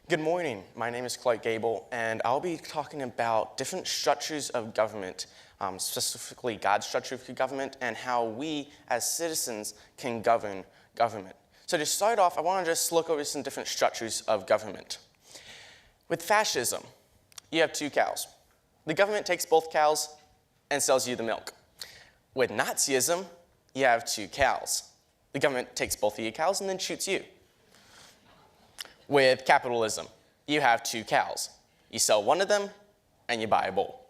Good morning. My name is Gebel, and I'll be talking about different structures of government, specifically God's structure of government, and how we as citizens can govern government. So to start off, I want to just look over some different structures of government. With fascism, you have two cows. The government takes both cows and sells you the milk. With Nazism, you have two cows. The government takes both of your cows and then shoots you. With capitalism, you have two cows. You sell one of them, and you buy a bull.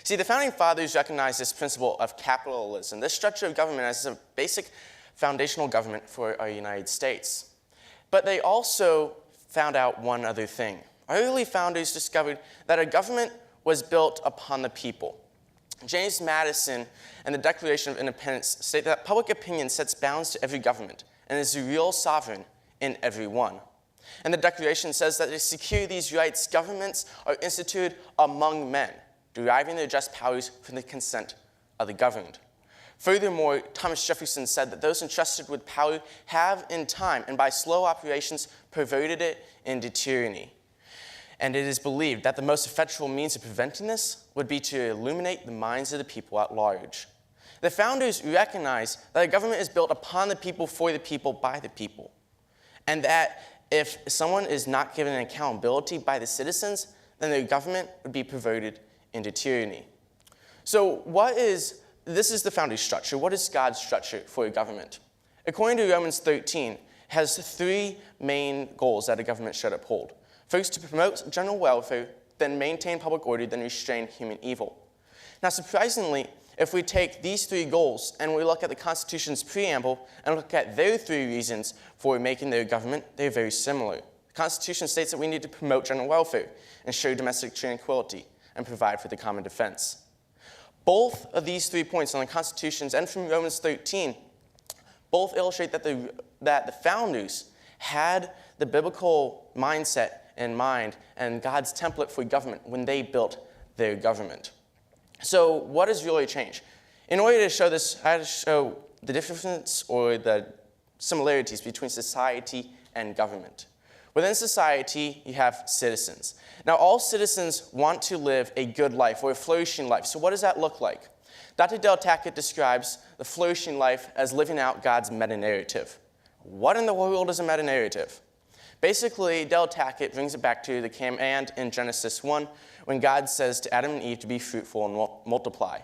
See, the Founding Fathers recognized this principle of capitalism, this structure of government, as a basic foundational government for our United States. But they also found out one other thing. Our early founders discovered that a government was built upon the people. James Madison and the Declaration of Independence state that public opinion sets bounds to every government and is the real sovereign in every one. And the Declaration says that to secure these rights, governments are instituted among men, deriving their just powers from the consent of the governed. Furthermore, Thomas Jefferson said that those entrusted with power have, in time and by slow operations, perverted it into tyranny. And it is believed that the most effectual means of preventing this would be to illuminate the minds of the people at large. The founders recognized that a government is built upon the people, for the people, by the people. And that if someone is not given an accountability by the citizens, then their government would be perverted into tyranny. So this is the founding structure. What is God's structure for a government? According to Romans 13, it has three main goals that a government should uphold. First, to promote general welfare, then maintain public order, then restrain human evil. Now, surprisingly, if we take these three goals and we look at the Constitution's preamble and look at their three reasons for making their government, they're very similar. The Constitution states that we need to promote general welfare, ensure domestic tranquility, and provide for the common defense. Both of these 3 points on the Constitution's and from Romans 13 both illustrate that the founders had the biblical mindset in mind and God's template for government when they built their government. So what has really changed? In order to show this, I had to show the difference or the similarities between society and government. Within society, you have citizens. Now, all citizens want to live a good life or a flourishing life. So what does that look like? Dr. Del Tackett describes the flourishing life as living out God's meta-narrative. What in the world is a meta-narrative? Basically, Del Tackett brings it back to the command in Genesis 1 when God says to Adam and Eve to be fruitful and multiply.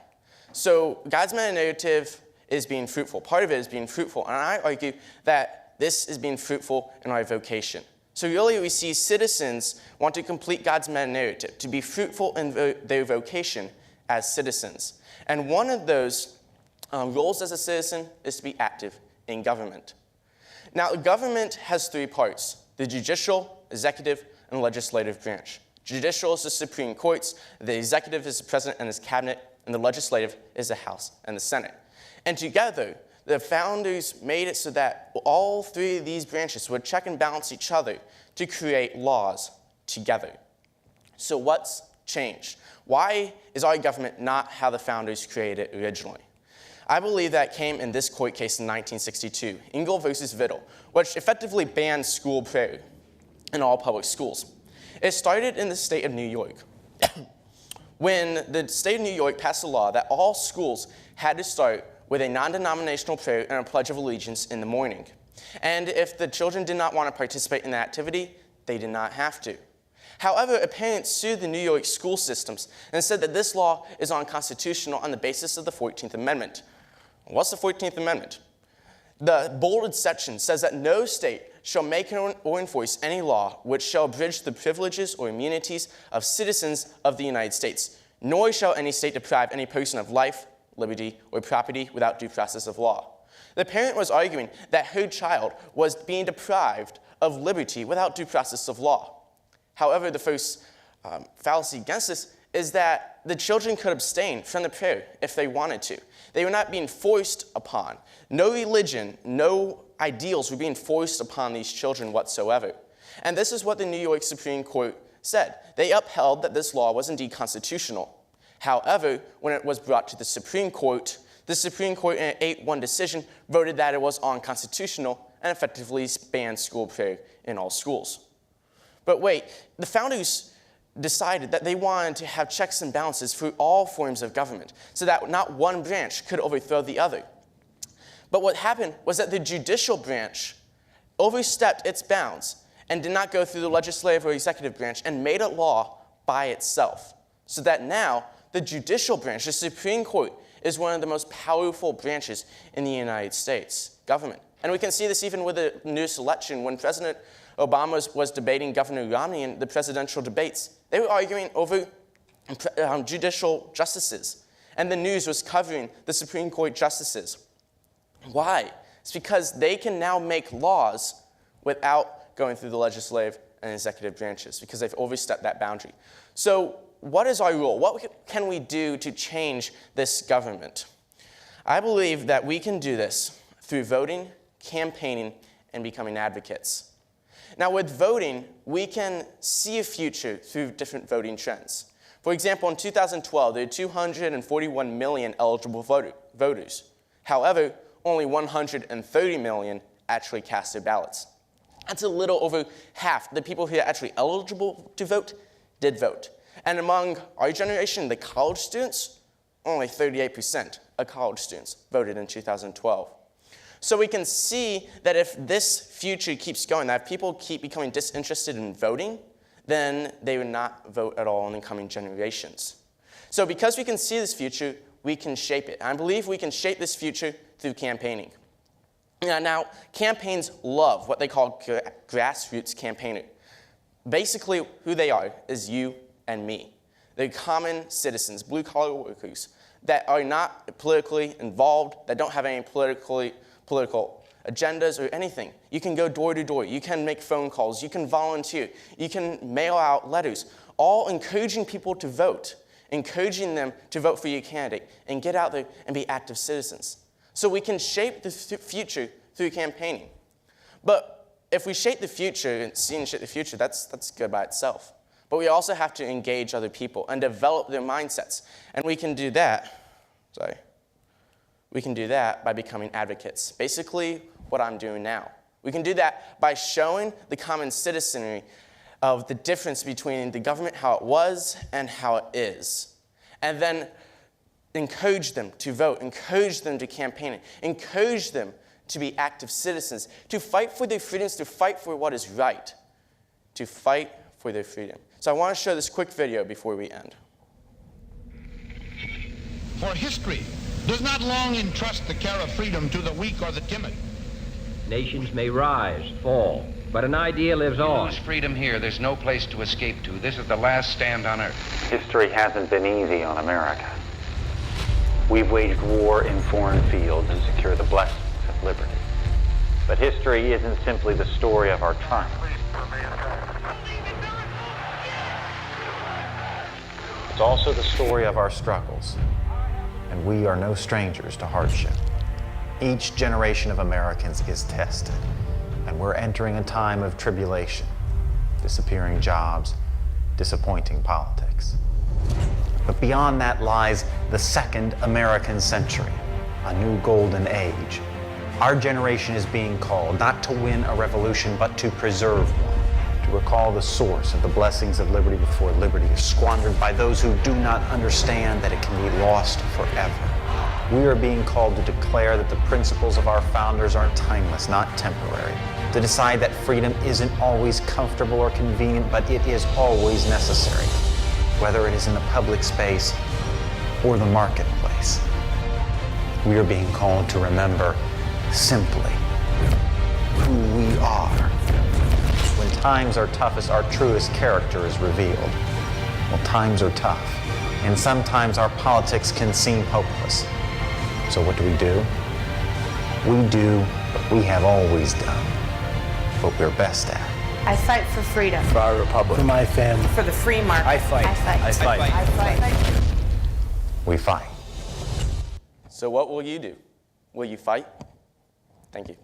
So God's meta-narrative is being fruitful. Part of it is being fruitful. And I argue that this is being fruitful in our vocation. So really we see citizens want to complete God's meta-narrative, to be fruitful in their vocation as citizens. And one of those roles as a citizen is to be active in government. Now, government has three parts: the judicial, executive, and legislative branch. Judicial is the Supreme Courts, the executive is the President and his cabinet, and the legislative is the House and the Senate. And together, the founders made it so that all three of these branches would check and balance each other to create laws together. So what's changed? Why is our government not how the founders created it originally? I believe that came in this court case in 1962, Engel versus Vittle, which effectively banned school prayer in all public schools. It started in the state of New York, when the state of New York passed a law that all schools had to start with a non-denominational prayer and a Pledge of Allegiance in the morning. And if the children did not want to participate in the activity, they did not have to. However, a parent sued the New York school systems and said that this law is unconstitutional on the basis of the 14th Amendment. What's the 14th Amendment? The bolded section says that no state shall make or enforce any law which shall abridge the privileges or immunities of citizens of the United States, nor shall any state deprive any person of life, liberty, or property without due process of law. The parent was arguing that her child was being deprived of liberty without due process of law. However, the first fallacy against this is that the children could abstain from the prayer if they wanted to. They were not being forced upon. No religion, no ideals were being forced upon these children whatsoever. And this is what the New York Supreme Court said. They upheld that this law was indeed constitutional. However, when it was brought to the Supreme Court in an 8-1 decision voted that it was unconstitutional and effectively banned school prayer in all schools. But wait, the founders decided that they wanted to have checks and balances through all forms of government so that not one branch could overthrow the other. But what happened was that the judicial branch overstepped its bounds and did not go through the legislative or executive branch and made a law by itself. So that now the judicial branch, the Supreme Court, is one of the most powerful branches in the United States government. And we can see this even with the newest election when President Obama was debating Governor Romney in the presidential debates. They were arguing over judicial justices, and the news was covering the Supreme Court justices. Why? It's because they can now make laws without going through the legislative and executive branches because they've overstepped that boundary. So what is our role? What can we do to change this government? I believe that we can do this through voting, campaigning, and becoming advocates. Now, with voting, we can see a future through different voting trends. For example, in 2012, there were 241 million eligible voters. However, only 130 million actually cast their ballots. That's a little over half. The people who are actually eligible to vote did vote. And among our generation, the college students, only 38% of college students voted in 2012. So we can see that if this future keeps going, that if people keep becoming disinterested in voting, then they would not vote at all in the coming generations. So because we can see this future, we can shape it. And I believe we can shape this future through campaigning. Now, campaigns love what they call grassroots campaigning. Basically, who they are is you and me. They're common citizens, blue-collar workers, that are not politically involved, that don't have any political agendas or anything. You can go door to door. You can make phone calls. You can volunteer. You can mail out letters, all encouraging people to vote, encouraging them to vote for your candidate and get out there and be active citizens. So we can shape the future through campaigning. But if we shape the future and see and shape the future, that's good by itself. But we also have to engage other people and develop their mindsets. And we can do that, we can do that by becoming advocates. Basically, what I'm doing now. We can do that by showing the common citizenry of the difference between the government, how it was, and how it is. And then encourage them to vote, encourage them to campaign, encourage them to be active citizens, to fight for their freedoms, to fight for what is right, to fight for their freedom. So I want to show this quick video before we end. For history does not long entrust the care of freedom to the weak or the timid. Nations may rise, fall, but an idea lives on. Lose freedom here, there's no place to escape to. This is the last stand on earth. History hasn't been easy on America. We've waged war in foreign fields and secured the blessings of liberty. But history isn't simply the story of our triumph. It's also the story of our struggles. And we are no strangers to hardship. Each generation of Americans is tested, and we're entering a time of tribulation, disappearing jobs, disappointing politics. But beyond that lies the second American century, a new golden age. Our generation is being called not to win a revolution, but to preserve one, to recall the source of the blessings of liberty before liberty is squandered by those who do not understand that it can be lost forever. We are being called to declare that the principles of our founders are timeless, not temporary. To decide that freedom isn't always comfortable or convenient, but it is always necessary, whether it is in the public space or the marketplace. We are being called to remember simply who we are. When times are toughest, our truest character is revealed. Well, times are tough, and sometimes our politics can seem hopeless. So what do? We do what we have always done, what we're best at. I fight for freedom. For our republic. For my family. For the free market. I fight. I fight. I fight. I fight. We fight. So what will you do? Will you fight? Thank you.